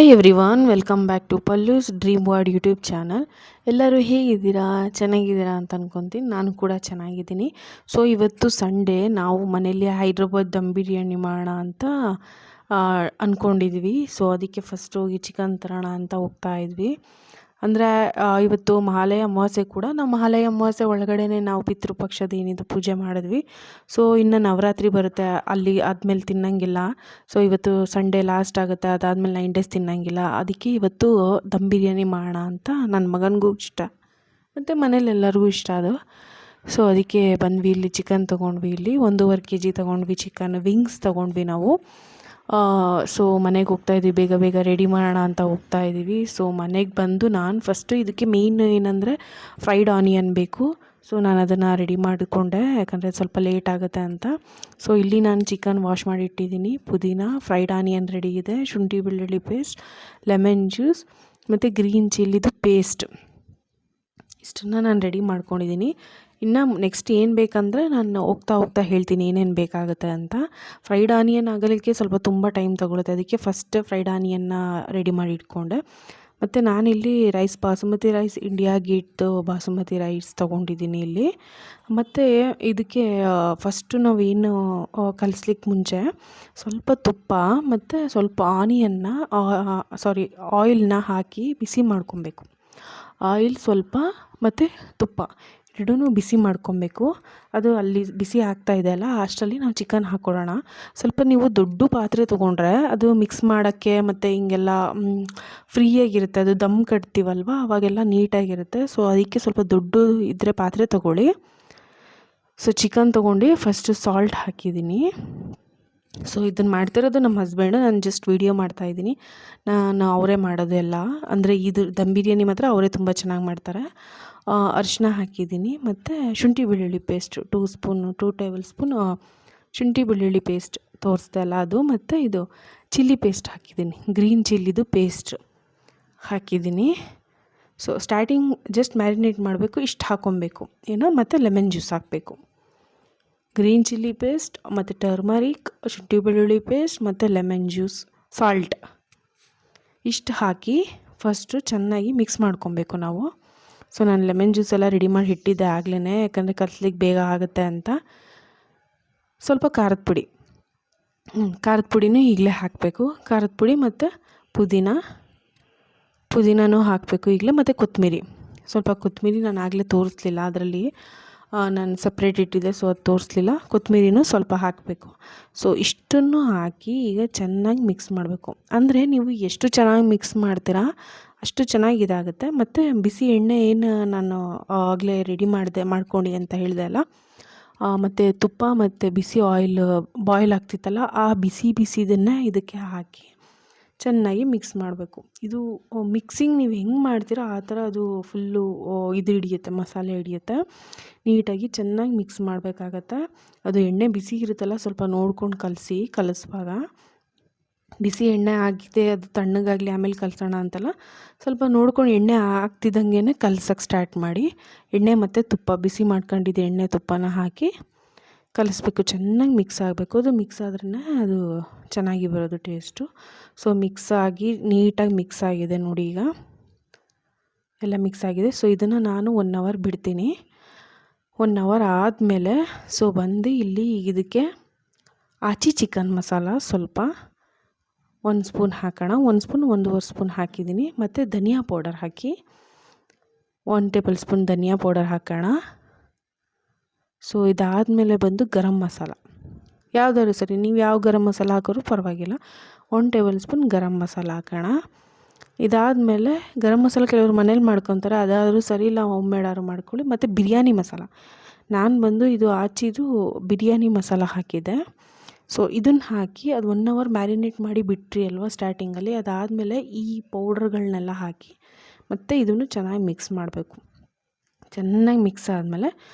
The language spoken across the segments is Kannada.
Hi everyone, welcome back to Pallu's dream world YouTube channel. ಎಲ್ಲರೂ ಹೇಗಿದ್ದೀರಾ? ಚೆನ್ನಾಗಿದ್ದೀರಾ ಅಂತ ಅನ್ಕೊತೀನಿ. ನಾನು ಕೂಡ ಚೆನ್ನಾಗಿದ್ದೀನಿ. ಸೊ ಇವತ್ತು ಸಂಡೇ, ನಾವು ಮನೇಲಿ ಹೈದ್ರಾಬಾದ್ ದಮ್ ಬಿರಿಯಾನಿ ಮಾಡೋಣ ಅಂತ ಅಂದ್ಕೊಂಡಿದ್ವಿ. ಸೊ ಅದಕ್ಕೆ ಫಸ್ಟ್ ಹೋಗಿ ಚಿಕನ್ ತರೋಣ ಅಂತ ಹೋಗ್ತಾ ಇದ್ವಿ. ಅಂದರೆ ಇವತ್ತು ಮಹಾಲಯ ಅಮಾವಾಸ್ಯೆ ಕೂಡ. ನಾವು ಮಹಾಲಯ ಅಮಾವಾಸ್ಯೆ ಒಳಗಡೆನೇ ನಾವು ಪಿತೃಪಕ್ಷದ ಏನಿದು ಪೂಜೆ ಮಾಡಿದ್ವಿ. ಸೊ ಇನ್ನು ನವರಾತ್ರಿ ಬರುತ್ತೆ, ಅಲ್ಲಿ ಆದಮೇಲೆ ತಿನ್ನಂಗಿಲ್ಲ. ಸೊ ಇವತ್ತು ಸಂಡೇ ಲಾಸ್ಟ್ ಆಗುತ್ತೆ, ಅದಾದಮೇಲೆ 9 ಡೇಸ್ ತಿನ್ನಂಗಿಲ್ಲ. ಅದಕ್ಕೆ ಇವತ್ತು ದಮ್ ಬಿರಿಯಾನಿ ಮಾಡೋಣ ಅಂತ ನನ್ನ ಮಗನಿಗೂ ಇಷ್ಟ ಮತ್ತು ಮನೇಲಿ ಎಲ್ಲರಿಗೂ ಇಷ್ಟ ಅದು. ಸೊ ಅದಕ್ಕೆ ಬಂದ್ವಿ. ಇಲ್ಲಿ ಚಿಕನ್ ತೊಗೊಂಡ್ವಿ, ಇಲ್ಲಿ 1.5 kg ತೊಗೊಂಡ್ವಿ ಚಿಕನ್ ವಿಂಗ್ಸ್ ತೊಗೊಂಡ್ವಿ ನಾವು. ಸೊ ಮನೆಗೆ ಹೋಗ್ತಾಯಿದ್ವಿ, ಬೇಗ ಬೇಗ ರೆಡಿ ಮಾಡೋಣ ಅಂತ ಹೋಗ್ತಾಯಿದ್ದೀವಿ. ಸೊ ಮನೆಗೆ ಬಂದು ನಾನು ಫಸ್ಟು ಇದಕ್ಕೆ ಮೇಯ್ನ್ ಏನಂದರೆ ಫ್ರೈಡ್ ಆನಿಯನ್ ಬೇಕು. ಸೊ ನಾನು ಅದನ್ನು ರೆಡಿ ಮಾಡಿಕೊಂಡೆ, ಯಾಕಂದರೆ ಸ್ವಲ್ಪ ಲೇಟ್ ಆಗುತ್ತೆ ಅಂತ. ಸೊ ಇಲ್ಲಿ ನಾನು ಚಿಕನ್ ವಾಶ್ ಮಾಡಿ ಇಟ್ಟಿದ್ದೀನಿ. ಪುದೀನ, ಫ್ರೈಡ್ ಆನಿಯನ್ ರೆಡಿ ಇದೆ, ಶುಂಠಿ ಬೆಳ್ಳುಳ್ಳಿ ಪೇಸ್ಟ್, ಲೆಮನ್ ಜ್ಯೂಸ್ ಮತ್ತು ಗ್ರೀನ್ ಚಿಲ್ಲಿದು ಪೇಸ್ಟ್, ಇಷ್ಟನ್ನು ನಾನು ರೆಡಿ ಮಾಡ್ಕೊಂಡಿದ್ದೀನಿ. ಇನ್ನು ನೆಕ್ಸ್ಟ್ ಏನು ಬೇಕಂದರೆ ನಾನು ಹೋಗ್ತಾ ಹೇಳ್ತೀನಿ ಏನೇನು ಬೇಕಾಗುತ್ತೆ ಅಂತ. ಫ್ರೈಡ್ ಆನಿಯನ್ ಆಗಲಿಕ್ಕೆ ಸ್ವಲ್ಪ ತುಂಬ ಟೈಮ್ ತೊಗೊಳುತ್ತೆ, ಅದಕ್ಕೆ ಫಸ್ಟ್ ಫ್ರೈಡ್ ಆನಿಯನ್ನ ರೆಡಿ ಮಾಡಿ ಇಟ್ಕೊಂಡೆ. ಮತ್ತು ನಾನಿಲ್ಲಿ ಬಾಸುಮತಿ ರೈಸ್, ಇಂಡಿಯಾ ಗೇಟ್ದು ಬಾಸುಮತಿ ರೈಸ್ ತೊಗೊಂಡಿದ್ದೀನಿ ಇಲ್ಲಿ. ಮತ್ತು ಇದಕ್ಕೆ ಫಸ್ಟು ನಾವೇನು ಕಲಿಸ್ಲಿಕ್ಕೆ ಮುಂಚೆ ಸ್ವಲ್ಪ ತುಪ್ಪ ಮತ್ತು ಸ್ವಲ್ಪ ಆಯಿಲ್ನ ಹಾಕಿ ಬಿಸಿ ಮಾಡ್ಕೊಬೇಕು. ಆಯಿಲ್ ಸ್ವಲ್ಪ ಮತ್ತು ತುಪ್ಪ ಎರಡೂ ಬಿಸಿ ಮಾಡ್ಕೊಬೇಕು. ಅದು ಅಲ್ಲಿ ಬಿಸಿ ಆಗ್ತಾಯಿದೆ ಅಲ್ಲ, ಅಷ್ಟರಲ್ಲಿ ನಾವು ಚಿಕನ್ ಹಾಕ್ಕೊಳ್ಳೋಣ. ಸ್ವಲ್ಪ ನೀವು ದೊಡ್ಡ ಪಾತ್ರೆ ತೊಗೊಂಡ್ರೆ ಅದು ಮಿಕ್ಸ್ ಮಾಡೋಕ್ಕೆ ಮತ್ತು ಹಿಂಗೆಲ್ಲ ಫ್ರೀಯಾಗಿರುತ್ತೆ, ಅದು ದಮ್ ಕಟ್ತೀವಲ್ವ ಅವಾಗೆಲ್ಲ ನೀಟಾಗಿರುತ್ತೆ. ಸೊ ಅದಕ್ಕೆ ಸ್ವಲ್ಪ ದೊಡ್ಡ ಇದ್ದರೆ ಪಾತ್ರೆ ತೊಗೊಳ್ಳಿ. ಸೊ ಚಿಕನ್ ತೊಗೊಂಡು ಫಸ್ಟು ಸಾಲ್ಟ್ ಹಾಕಿದ್ದೀನಿ. ಸೊ ಇದನ್ನು ಮಾಡ್ತಿರೋದು ನಮ್ಮ ಹಸ್ಬೆಂಡು, ನಾನು ಜಸ್ಟ್ ವೀಡಿಯೋ ಮಾಡ್ತಾಯಿದ್ದೀನಿ. ಅವರೇ ಮಾಡೋದು ಎಲ್ಲ, ಅಂದರೆ ಇದು ದಮ್ ಬಿರಿಯಾನಿ ಮಾತ್ರ ಅವರೇ ತುಂಬ ಚೆನ್ನಾಗಿ ಮಾಡ್ತಾರೆ. ಅರಿಶಿನ ಹಾಕಿದ್ದೀನಿ ಮತ್ತು ಶುಂಠಿ ಬೆಳ್ಳುಳ್ಳಿ ಪೇಸ್ಟ್ 2 ಟೇಬಲ್ ಸ್ಪೂನ್ ಶುಂಠಿ ಬೆಳ್ಳುಳ್ಳಿ ಪೇಸ್ಟ್ ತೋರಿಸ್ದೆ ಅಲ್ಲ ಅದು, ಮತ್ತು ಇದು ಚಿಲ್ಲಿ ಪೇಸ್ಟ್ ಹಾಕಿದ್ದೀನಿ, ಗ್ರೀನ್ ಚಿಲ್ಲಿದು ಪೇಸ್ಟ್ ಹಾಕಿದ್ದೀನಿ. ಸೊ ಸ್ಟಾರ್ಟಿಂಗ್ ಜಸ್ಟ್ ಮ್ಯಾರಿನೇಟ್ ಮಾಡಬೇಕು, ಇಷ್ಟು ಹಾಕ್ಕೊಬೇಕು ಏನೋ, ಮತ್ತು ಲೆಮನ್ ಜ್ಯೂಸ್ ಹಾಕಬೇಕು. ಗ್ರೀನ್ ಚಿಲ್ಲಿ ಪೇಸ್ಟ್ ಮತ್ತು ಟರ್ಮರಿಕ್, ಶುಂಠಿ ಬೆಳ್ಳುಳ್ಳಿ ಪೇಸ್ಟ್ ಮತ್ತು ಲೆಮನ್ ಜ್ಯೂಸ್, ಸಾಲ್ಟ್ ಇಷ್ಟು ಹಾಕಿ ಫಸ್ಟು ಚೆನ್ನಾಗಿ ಮಿಕ್ಸ್ ಮಾಡ್ಕೊಬೇಕು ನಾವು. ಸೊ ನಾನು ಲೆಮನ್ ಜ್ಯೂಸ್ ಎಲ್ಲ ರೆಡಿ ಮಾಡಿ ಇಟ್ಟಿದ್ದೆ ಆಗಲೇ, ಯಾಕಂದರೆ ಕಲಿಸ್ಲಿಕ್ಕೆ ಬೇಗ ಆಗುತ್ತೆ ಅಂತ. ಸ್ವಲ್ಪ ಖಾರದ ಪುಡಿನೂ ಈಗಲೇ ಹಾಕಬೇಕು. ಖಾರದ ಪುಡಿ ಮತ್ತು ಪುದೀನೂ ಹಾಕಬೇಕು ಈಗಲೇ, ಮತ್ತು ಕೊತ್ತಂಬರಿ. ಸ್ವಲ್ಪ ಕೊತ್ತಂಬರಿ ನಾನು ಆಗಲೇ ತೋರಿಸ್ಲಿಲ್ಲ, ಅದರಲ್ಲಿ ನಾನು ಸಪ್ರೇಟ್ ಇಟ್ಟಿದ್ದೆ, ಸೊ ಅದು ತೋರಿಸ್ಲಿಲ್ಲ. ಕೊತ್ತಂಬರಿನೂ ಸ್ವಲ್ಪ ಹಾಕಬೇಕು. ಸೊ ಇಷ್ಟನ್ನು ಹಾಕಿ ಈಗ ಚೆನ್ನಾಗಿ ಮಿಕ್ಸ್ ಮಾಡಬೇಕು. ಅಂದರೆ ನೀವು ಎಷ್ಟು ಚೆನ್ನಾಗಿ ಮಿಕ್ಸ್ ಮಾಡ್ತೀರಾ ಅಷ್ಟು ಚೆನ್ನಾಗಿ ಇದಾಗುತ್ತೆ. ಮತ್ತು ಬಿಸಿ ಎಣ್ಣೆ ಏನು ನಾನು ಆಗಲೇ ರೆಡಿ ಮಾಡ್ಕೊಂಡು ಅಂತ ಹೇಳಿದೆ ಅಲ್ಲ, ಮತ್ತು ತುಪ್ಪ ಮತ್ತು ಬಿಸಿ ಆಯಿಲ್ ಬಾಯ್ಲ್ ಆಗ್ತಿತ್ತಲ್ಲ, ಆ ಬಿಸಿದನ್ನು ಇದಕ್ಕೆ ಹಾಕಿ ಚೆನ್ನಾಗಿ ಮಿಕ್ಸ್ ಮಾಡಬೇಕು. ಇದು ಮಿಕ್ಸಿಂಗ್ ನೀವು ಹೆಂಗೆ ಮಾಡ್ತೀರೋ ಆ ಥರ ಅದು ಫುಲ್ಲು ಇದು ಹಿಡಿಯುತ್ತೆ, ಮಸಾಲೆ ಹಿಡಿಯುತ್ತೆ. ನೀಟಾಗಿ ಚೆನ್ನಾಗಿ ಮಿಕ್ಸ್ ಮಾಡಬೇಕಾಗತ್ತೆ. ಅದು ಎಣ್ಣೆ ಬಿಸಿ ಇರುತ್ತಲ್ಲ, ಸ್ವಲ್ಪ ನೋಡ್ಕೊಂಡು ಕಲಿಸುವಾಗ ಬಿಸಿ ಎಣ್ಣೆ ಆಗಿದೆ, ಅದು ತಣ್ಣಗಾಗಲಿ ಆಮೇಲೆ ಕಲಸೋಣ ಅಂತಲ್ಲ, ಸ್ವಲ್ಪ ನೋಡ್ಕೊಂಡು ಎಣ್ಣೆ ಆಗ್ತಿದ್ದಂಗೆ ಕಲಸೋಕ್ಕೆ ಸ್ಟಾರ್ಟ್ ಮಾಡಿ. ಎಣ್ಣೆ ಮತ್ತು ತುಪ್ಪ ಬಿಸಿ ಮಾಡ್ಕೊಂಡಿದ್ದ ಎಣ್ಣೆ ತುಪ್ಪನ ಹಾಕಿ ಕಲಿಸ್ಬೇಕು, ಚೆನ್ನಾಗಿ ಮಿಕ್ಸ್ ಆಗಬೇಕು. ಅದು ಮಿಕ್ಸ್ ಆದ್ರೇ ಅದು ಚೆನ್ನಾಗಿ ಬರೋದು ಟೇಸ್ಟು. ಸೊ ಮಿಕ್ಸ್ ಆಗಿ ನೀಟಾಗಿ ಮಿಕ್ಸ್ ಆಗಿದೆ ನೋಡಿ, ಈಗ ಎಲ್ಲ ಮಿಕ್ಸ್ ಆಗಿದೆ. ಸೊ ಇದನ್ನು ನಾನು 1 hour ಬಿಡ್ತೀನಿ. 1 hour ಆದಮೇಲೆ ಸೊ ಬಂದು ಇಲ್ಲಿ ಇದಕ್ಕೆ ಆಚಿ ಚಿಕನ್ ಮಸಾಲ ಸ್ವಲ್ಪ 1 ಸ್ಪೂನ್ ಹಾಕೋಣ. 1 ಸ್ಪೂನ್ 1.5 ಸ್ಪೂನ್ ಹಾಕಿದ್ದೀನಿ. ಮತ್ತು ಧನಿಯಾ ಪೌಡರ್ ಹಾಕಿ 1 ಟೇಬಲ್ ಸ್ಪೂನ್ ಧನಿಯಾ ಪೌಡರ್ ಹಾಕೋಣ. ಸೊ ಇದಾದಮೇಲೆ ಬಂದು ಗರಂ ಮಸಾಲ, ಯಾವುದಾದ್ರು ಸರಿ, ನೀವು ಯಾವ ಗರಂ ಮಸಾಲ ಹಾಕೋರು ಪರವಾಗಿಲ್ಲ. 1 ಟೇಬಲ್ ಸ್ಪೂನ್ ಗರಂ ಮಸಾಲ ಹಾಕೋಣ. ಇದಾದಮೇಲೆ ಗರಂ ಮಸಾಲ ಕೆಲವರು ಮನೇಲಿ ಮಾಡ್ಕೊತಾರೆ, ಅದಾದರೂ ಸರಿ, ಇಲ್ಲ ಹೋಮ್ ಮೇಡಾದ್ರು ಮಾಡ್ಕೊಳ್ಳಿ. ಮತ್ತು ಬಿರಿಯಾನಿ ಮಸಾಲ, ನಾನು ಬಂದು ಇದು ಆಚಿದು ಬಿರಿಯಾನಿ ಮಸಾಲ ಹಾಕಿದ್ದೆ. ಸೊ ಇದನ್ನು ಹಾಕಿ ಅದು 1 hour ಮ್ಯಾರಿನೇಟ್ ಮಾಡಿ ಬಿಟ್ರಿ ಅಲ್ವಾ ಸ್ಟಾರ್ಟಿಂಗಲ್ಲಿ, ಅದಾದಮೇಲೆ ಈ ಪೌಡ್ರ್ಗಳನ್ನೆಲ್ಲ ಹಾಕಿ ಮತ್ತು ಇದನ್ನು ಚೆನ್ನಾಗಿ ಮಿಕ್ಸ್ ಮಾಡಬೇಕು. ಚೆನ್ನಾಗಿ ಮಿಕ್ಸ್ ಆದಮೇಲೆ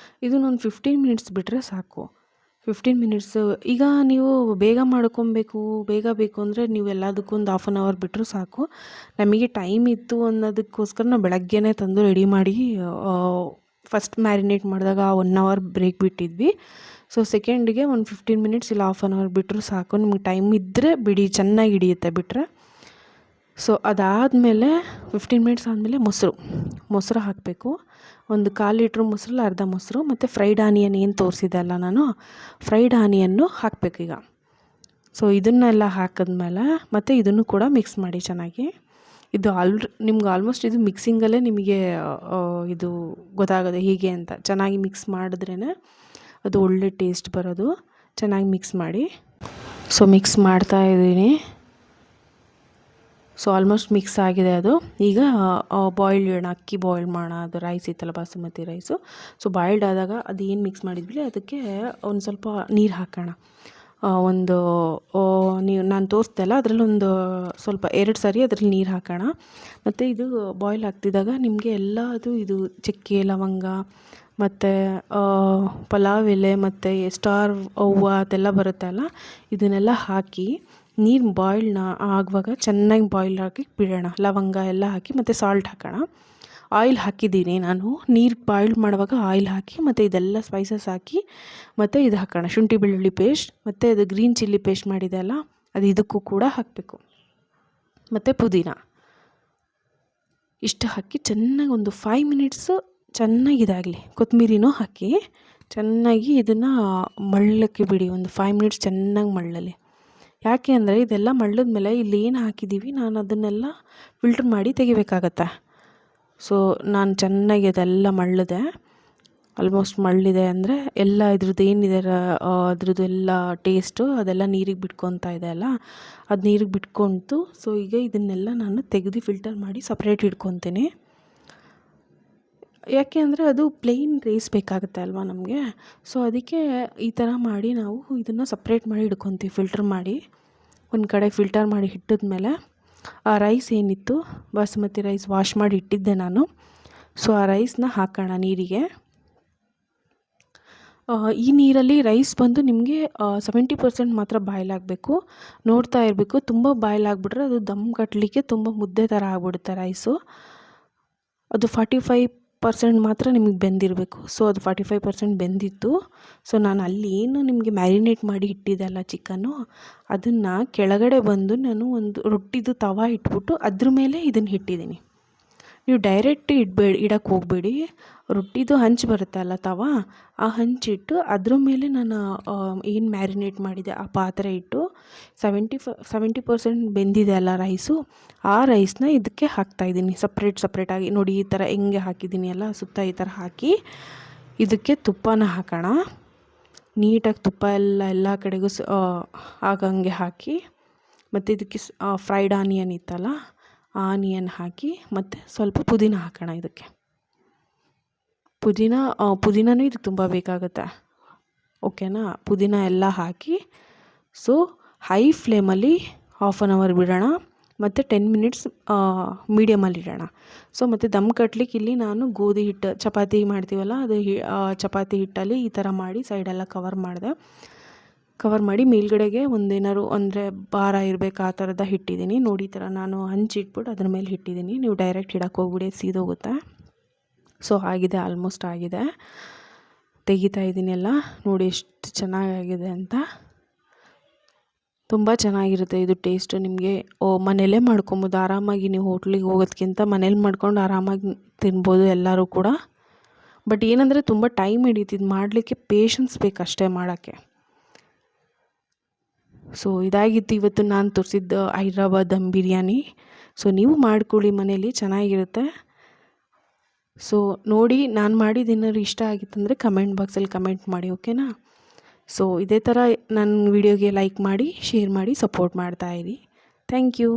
ಇದನ್ನೊಂದು 15 ಮಿನಿಟ್ಸ್ ಬಿಟ್ಟರೆ ಸಾಕು. 15 ಮಿನಿಟ್ಸು. ಈಗ ನೀವು ಬೇಗ ಬೇಗ ಬೇಕು ಅಂದರೆ ನೀವು ಎಲ್ಲದಕ್ಕೂ ಒಂದು 1/2 hour ಬಿಟ್ಟರು ಸಾಕು. ನಮಗೆ ಟೈಮ್ ಇತ್ತು ಅನ್ನೋದಕ್ಕೋಸ್ಕರ ನಾವು ಬೆಳಗ್ಗೆನೇ ತಂದು ರೆಡಿ ಮಾಡಿ ಫಸ್ಟ್ ಮ್ಯಾರಿನೇಟ್ ಮಾಡಿದಾಗ 1 hour ಬ್ರೇಕ್ ಬಿಟ್ಟಿದ್ವಿ. ಸೊ ಸೆಕೆಂಡಿಗೆ ಒಂದು 15 ಮಿನಿಟ್ಸ್ ಇಲ್ಲ 1/2 hour ಬಿಟ್ಟರು ಸಾಕು. ನಿಮಗೆ ಟೈಮ್ ಇದ್ದರೆ ಬಿಡಿ, ಚೆನ್ನಾಗಿ ಹಿಡಿಯುತ್ತೆ ಬಿಟ್ಟರೆ. ಸೊ ಅದಾದಮೇಲೆ 15 ಮಿನಿಟ್ಸ್ ಆದಮೇಲೆ ಮೊಸರು ಹಾಕಬೇಕು. ಒಂದು 1/4 ಲೀಟ್ರ್ ಮೊಸರಲ್ಲಿ ಅರ್ಧ ಮೊಸರು ಮತ್ತು ಫ್ರೈಡ್ ಆನಿಯನ್ ಏನು ತೋರಿಸಿದೆ ಅಲ್ಲ ನಾನು, ಫ್ರೈಡ್ ಆನಿಯನ್ನು ಹಾಕಬೇಕೀಗ. ಸೊ ಇದನ್ನೆಲ್ಲ ಹಾಕಿದ್ಮೇಲೆ ಮತ್ತು ಇದನ್ನು ಕೂಡ ಮಿಕ್ಸ್ ಮಾಡಿ ಚೆನ್ನಾಗಿ. ಇದು ನಿಮ್ಗೆ ಆಲ್ಮೋಸ್ಟ್ ಇದು ಮಿಕ್ಸಿಂಗಲ್ಲೇ ನಿಮಗೆ ಇದು ಗೊತ್ತಾಗೋದು ಹೀಗೆ ಅಂತ. ಚೆನ್ನಾಗಿ ಮಿಕ್ಸ್ ಮಾಡಿದ್ರೇ ಅದು ಒಳ್ಳೆ ಟೇಸ್ಟ್ ಬರೋದು. ಚೆನ್ನಾಗಿ ಮಿಕ್ಸ್ ಮಾಡಿ. ಸೊ ಮಿಕ್ಸ್ ಮಾಡ್ತಾಯಿದ್ದೀನಿ. ಸೊ ಆಲ್ಮೋಸ್ಟ್ ಮಿಕ್ಸ್ ಆಗಿದೆ ಅದು. ಈಗ ಬಾಯ್ಲ್ಡ್ ಇಡೋಣ, ಅಕ್ಕಿ ಬಾಯ್ಲ್ ಮಾಡೋಣ. ಅದು ರೈಸ್ ಇತ್ತಲ್ಲ, ಬಾಸುಮತಿ ರೈಸು. ಸೊ ಬಾಯ್ಲ್ಡ್ ಆದಾಗ ಅದು ಏನು ಮಿಕ್ಸ್ ಮಾಡಿದ್ವಿ ಅದಕ್ಕೆ ಒಂದು ಸ್ವಲ್ಪ ನೀರು ಹಾಕೋಣ. ಒಂದು ನಾನು ತೋರಿಸ್ದೆ ಅಲ್ಲ, ಅದರಲ್ಲಿ ಒಂದು ಸ್ವಲ್ಪ 2 ಸಾರಿ ಅದರಲ್ಲಿ ನೀರು ಹಾಕೋಣ. ಮತ್ತು ಇದು ಬಾಯ್ಲ್ ಆಗ್ತಿದ್ದಾಗ ನಿಮಗೆ ಎಲ್ಲ ಇದು ಚಕ್ಕೆ, ಲವಂಗ ಮತ್ತು ಪಲಾವ್ ಎಲೆ ಮತ್ತು ಸ್ಟಾರ್ ಹೂವು ಅದೆಲ್ಲ ಬರುತ್ತೆ ಅಲ್ಲ, ಇದನ್ನೆಲ್ಲ ಹಾಕಿ ನೀರು ಬಾಯ್ಲ್ನ ಆಗುವಾಗ ಚೆನ್ನಾಗಿ ಬಾಯ್ಲ್ ಹಾಕಿ ಬಿಡೋಣ. ಲವಂಗ ಎಲ್ಲ ಹಾಕಿ ಮತ್ತು ಸಾಲ್ಟ್ ಹಾಕೋಣ. ಆಯಿಲ್ ಹಾಕಿದ್ದೀನಿ ನಾನು. ನೀರು ಬಾಯ್ಲ್ ಮಾಡುವಾಗ ಆಯಿಲ್ ಹಾಕಿ ಮತ್ತು ಇದೆಲ್ಲ ಸ್ಪೈಸಸ್ ಹಾಕಿ ಮತ್ತು ಇದು ಹಾಕೋಣ, ಶುಂಠಿ ಬೆಳ್ಳುಳ್ಳಿ ಪೇಸ್ಟ್ ಮತ್ತು ಅದು ಗ್ರೀನ್ ಚಿಲ್ಲಿ ಪೇಸ್ಟ್ ಮಾಡಿದೆ ಅಲ್ಲ, ಅದು ಇದಕ್ಕೂ ಕೂಡ ಹಾಕಬೇಕು. ಮತ್ತು ಪುದೀನ ಇಷ್ಟು ಹಾಕಿ ಚೆನ್ನಾಗಿ ಒಂದು 5 ಮಿನಿಟ್ಸು ಚೆನ್ನಾಗಿದಾಗಲಿ. ಕೊತ್ತಂಬರಿನೂ ಹಾಕಿ ಚೆನ್ನಾಗಿ ಇದನ್ನು ಮಳ್ಳಕ್ಕೆ ಬಿಡಿ. ಒಂದು 5 ಮಿನಿಟ್ಸ್ ಚೆನ್ನಾಗಿ ಮಳ್ಳಲಿ. ಯಾಕೆ ಅಂದರೆ ಇದೆಲ್ಲ ಮಳ್ಳದ ಮೇಲೆ ಇಲ್ಲಿ ಏನು ಹಾಕಿದ್ದೀವಿ ನಾನು ಅದನ್ನೆಲ್ಲ ಫಿಲ್ಟ್ರ್ ಮಾಡಿ ತೆಗಿಬೇಕಾಗತ್ತೆ. ಸೊ ನಾನು ಚೆನ್ನಾಗಿ ಅದೆಲ್ಲ ಮಳ್ಳಿದೆ. ಆಲ್ಮೋಸ್ಟ್ ಮಳ್ಳಿದೆ ಅಂದರೆ ಎಲ್ಲ ಇದ್ರದ್ದು ಏನಿದೆ ಅದ್ರದ್ದು ಎಲ್ಲ ಟೇಸ್ಟು ಅದೆಲ್ಲ ನೀರಿಗೆ ಬಿಟ್ಕೊತಾ ಇದೆ ಅಲ್ಲ, ಅದು ನೀರಿಗೆ ಬಿಟ್ಕೊಳ್ತು. ಸೊ ಈಗ ಇದನ್ನೆಲ್ಲ ನಾನು ತೆಗೆದು ಫಿಲ್ಟರ್ ಮಾಡಿ ಸಪ್ರೇಟ್ ಇಟ್ಕೊತೀನಿ. ಯಾಕೆ ಅಂದರೆ ಅದು ಪ್ಲೇನ್ ರೈಸ್ ಬೇಕಾಗುತ್ತೆ ಅಲ್ವಾ ನಮಗೆ. ಸೊ ಅದಕ್ಕೆ ಈ ಥರ ಮಾಡಿ ನಾವು ಇದನ್ನು ಸಪ್ರೇಟ್ ಮಾಡಿ ಇಟ್ಕೊತೀವಿ. ಫಿಲ್ಟರ್ ಮಾಡಿ ಒಂದು ಕಡೆ ಫಿಲ್ಟರ್ ಮಾಡಿ ಇಟ್ಟಿದ್ಮೇಲೆ ಆ ರೈಸ್ ಏನಿತ್ತು, ಬಾಸುಮತಿ ರೈಸ್ ವಾಶ್ ಮಾಡಿ ಇಟ್ಟಿದ್ದೆ ನಾನು. ಸೊ ಆ ರೈಸ್ನ ಹಾಕೋಣ ನೀರಿಗೆ. ಈ ನೀರಲ್ಲಿ ರೈಸ್ ಬಂದು ನಿಮಗೆ 70% ಮಾತ್ರ ಬಾಯ್ಲ್ ಆಗಬೇಕು. ನೋಡ್ತಾ ಇರಬೇಕು. ತುಂಬ ಬಾಯ್ಲ್ ಆಗಿಬಿಟ್ರೆ ಅದು ದಮ್ ಕಟ್ಟಲಿಕ್ಕೆ ತುಂಬ ಮುದ್ದೆ ಥರ ಆಗ್ಬಿಡುತ್ತೆ ರೈಸು. ಅದು 45% ಮಾತ್ರ ನಿಮಗೆ ಬೆಂದಿರಬೇಕು. ಸೊ ಅದು 45% ಬೆಂದಿತ್ತು. ಸೊ ನಾನು ಅಲ್ಲಿ ಏನು ನಿಮಗೆ ಮ್ಯಾರಿನೇಟ್ ಮಾಡಿ ಇಟ್ಟಿದ್ದೆ ಅಲ್ಲ ಚಿಕನ್ನು, ಅದನ್ನು ಕೆಳಗಡೆ ಬಂದು ನಾನು ಒಂದು ರೊಟ್ಟಿದು ತವ ಇಟ್ಬಿಟ್ಟು ಅದ್ರ ಮೇಲೆ ಇದನ್ನು ಇಟ್ಟಿದ್ದೀನಿ. ನೀವು ಡೈರೆಕ್ಟ್ ಇಡಕ್ಕೆ ಹೋಗಬೇಡಿ. ರೊಟ್ಟಿದು ಹಂಚು ಬರುತ್ತೆ ಅಲ್ಲ ತವ, ಆ ಹಂಚಿಟ್ಟು ಅದ್ರ ಮೇಲೆ ನಾನು ಏನು ಮ್ಯಾರಿನೇಟ್ ಮಾಡಿದೆ ಆ ಪಾತ್ರೆ ಇಟ್ಟು 70% ಬೆಂದಿದೆ ಅಲ್ಲ ರೈಸು, ಆ ರೈಸ್ನ ಇದಕ್ಕೆ ಹಾಕ್ತಾಯಿದ್ದೀನಿ ಸಪ್ರೇಟಾಗಿ. ನೋಡಿ ಈ ಥರ ಹೆಂಗೆ ಹಾಕಿದ್ದೀನಿ ಅಲ್ಲ, ಸುತ್ತ ಈ ಥರ ಹಾಕಿ ಇದಕ್ಕೆ ತುಪ್ಪನ ಹಾಕೋಣ. ನೀಟಾಗಿ ತುಪ್ಪ ಎಲ್ಲ ಕಡೆಗೂ ಆಗಂಗೆ ಹಾಕಿ, ಮತ್ತು ಇದಕ್ಕೆ ಫ್ರೈಡ್ ಆನಿಯನ್ ಇತ್ತಲ್ಲ, ಆನಿಯನ್ ಹಾಕಿ ಮತ್ತು ಸ್ವಲ್ಪ ಪುದೀನ ಹಾಕೋಣ. ಇದಕ್ಕೆ ಪುದೀನನೂ ಇದಕ್ಕೆ ತುಂಬ ಬೇಕಾಗುತ್ತೆ. ಓಕೆನಾ? ಪುದೀನ ಎಲ್ಲ ಹಾಕಿ ಸೊ ಹೈ ಫ್ಲೇಮಲ್ಲಿ 1/2 ಅವರ್ ಬಿಡೋಣ ಮತ್ತು 10 ಮಿನಿಟ್ಸ್ ಮೀಡಿಯಮಲ್ಲಿ ಇಡೋಣ. ಸೊ ಮತ್ತು ದಮ್ ಕಟ್ಲಿಕ್ಕೆ ಇಲ್ಲಿ ನಾನು ಗೋಧಿ ಹಿಟ್ಟು, ಚಪಾತಿ ಮಾಡ್ತೀವಲ್ಲ ಅದು ಚಪಾತಿ ಹಿಟ್ಟಲ್ಲಿ ಈ ಥರ ಮಾಡಿ ಸೈಡೆಲ್ಲ ಕವರ್ ಮಾಡಿ ಮೇಲ್ಗಡೆಗೆ ಒಂದೇನಾದ್ರು ಅಂದರೆ ಭಾರ ಇರಬೇಕು ಆ ಥರದ ಇಟ್ಟಿದ್ದೀನಿ. ನೋಡಿ ಈ ಥರ ನಾನು ಹಂಚಿಟ್ಬಿಟ್ಟು ಅದ್ರ ಮೇಲೆ ಇಟ್ಟಿದ್ದೀನಿ. ನೀವು ಡೈರೆಕ್ಟ್ ಇಡಕ್ಕೆ ಹೋಗ್ಬಿಡಿ, ಸೀದೋಗುತ್ತೆ. ಸೊ ಆಗಿದೆ, ಆಲ್ಮೋಸ್ಟ್ ಆಗಿದೆ. ತೆಗಿತಾ ಇದ್ದೀನಿ ಎಲ್ಲ. ನೋಡಿ ಎಷ್ಟು ಚೆನ್ನಾಗಿದೆ ಅಂತ. ತುಂಬ ಚೆನ್ನಾಗಿರುತ್ತೆ ಇದು ಟೇಸ್ಟು. ನಿಮಗೆ ಮನೆಯಲ್ಲೇ ಮಾಡ್ಕೊಬೋದು ಆರಾಮಾಗಿ. ನೀವು ಹೋಟ್ಲಿಗೆ ಹೋಗೋದಕ್ಕಿಂತ ಮನೇಲಿ ಮಾಡ್ಕೊಂಡು ಆರಾಮಾಗಿ ತಿನ್ಬೋದು ಎಲ್ಲರೂ ಕೂಡ. ಬಟ್ ಏನಂದರೆ ತುಂಬ ಟೈಮ್ ಹಿಡಿಯುತ್ತೆ ಇದು ಮಾಡಲಿಕ್ಕೆ, ಪೇಷನ್ಸ್ ಬೇಕಷ್ಟೇ ಮಾಡೋಕ್ಕೆ. ಸೊ ಇದಾಗಿತ್ತು ಇವತ್ತು ನಾನು ತೋರಿಸಿದ್ದು ಹೈದ್ರಾಬಾದ್ ದಮ್ ಬಿರಿಯಾನಿ. ಸೊ ನೀವು ಮಾಡ್ಕೊಳ್ಳಿ ಮನೇಲಿ, ಚೆನ್ನಾಗಿರುತ್ತೆ. ಸೊ ನೋಡಿ, ನಾನು ಮಾಡಿದ್ದೇನಾದ್ರು ಇಷ್ಟ ಆಗಿತ್ತಂದರೆ ಕಮೆಂಟ್ ಬಾಕ್ಸಲ್ಲಿ ಕಮೆಂಟ್ ಮಾಡಿ, ಓಕೆನಾ? ಸೊ ಇದೇ ಥರ ನನ್ನ ವಿಡಿಯೋಗೆ ಲೈಕ್ ಮಾಡಿ, ಶೇರ್ ಮಾಡಿ, ಸಪೋರ್ಟ್ ಮಾಡ್ತಾಯಿರಿ. Thank you.